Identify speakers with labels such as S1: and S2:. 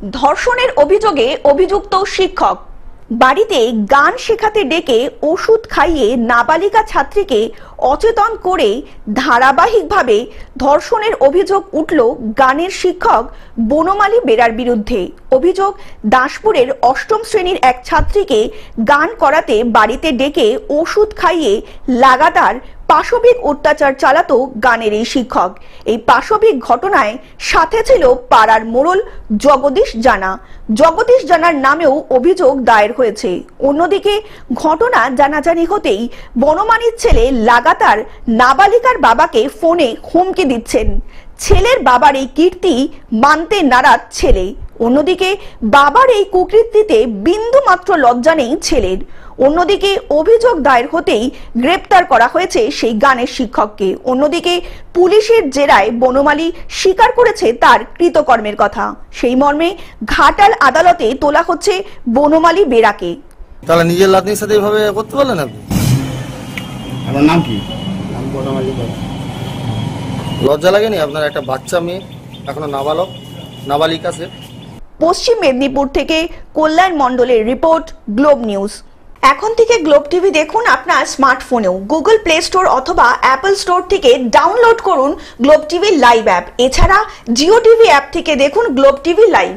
S1: ধর্ষণের অভিযোগে অভিযুক্ত শিক্ষক। বাড়িতে গান শেখাতে ডেকে ওষুধ খাইয়ে নাবালিকা ছাত্রীকে অচেতন করে ধারাবাহিকভাবে ধর্ষণের অভিযোগ উঠল গানের শিক্ষক বনমালী বেরার বিরুদ্ধে। অভিযোগ, দাসপুরের অষ্টম শ্রেণীর এক ছাত্রীকে গান করাতে বাড়িতে ডেকে ওষুধ খাইয়ে লাগাতার পাশবিক অত্যাচার চালাতো গানের এই শিক্ষক। এই পাশবিক ঘটনায় সাথে ছিল পাড়ার মোড়ল জগদীশ জানার নামেও অভিযোগ দায়ের হয়েছে। অন্যদিকে ঘটনা জানাজানি হতেই বনমালীর ছেলে লাগাতার নাবালিকার বাবাকে ফোনে হুমকি দিচ্ছেন। ছেলের বাবার এই কীর্তি মানতে নারাজ ছেলে। অন্যদিকে বাবার এই কুকীর্তিতে বিন্দু মাত্র লজ্জা নেই ছেলের। অন্যদিকে অভিযোগ দায়ের হতেই গ্রেপ্তার করা হয়েছে সেই গানের শিক্ষককে। অন্যদিকে পুলিশের জেরায় বনমালী স্বীকার করেছে তার কৃতকর্মের কথা। সেই মর্মে ঘাটাল আদালতে তোলা হচ্ছে বনমালী বেরাকে।
S2: তাহলে নিজের লাতনির সাথে এভাবে করতে পারলেন আপনি?
S3: আপনার নাম কি? নাম বনমালী বেরা।
S2: লজ্জা লাগেনি আপনার? একটা বাচ্চা মেয়ে, এখনো নাবালিকা সে।
S1: পশ্চিম মেদিনীপুর থেকে কল্যাণ মণ্ডলের রিপোর্ট, গ্লোব নিউজ। এখন থেকে গ্লোব টিভি দেখুন আপনার স্মার্টফোনেও। গুগল প্লে স্টোর অথবা অ্যাপল স্টোর থেকে ডাউনলোড করুন গ্লোব টিভি লাইভ অ্যাপ। এছাড়া জিও টিভি অ্যাপ থেকে দেখুন গ্লোব টিভি লাইভ।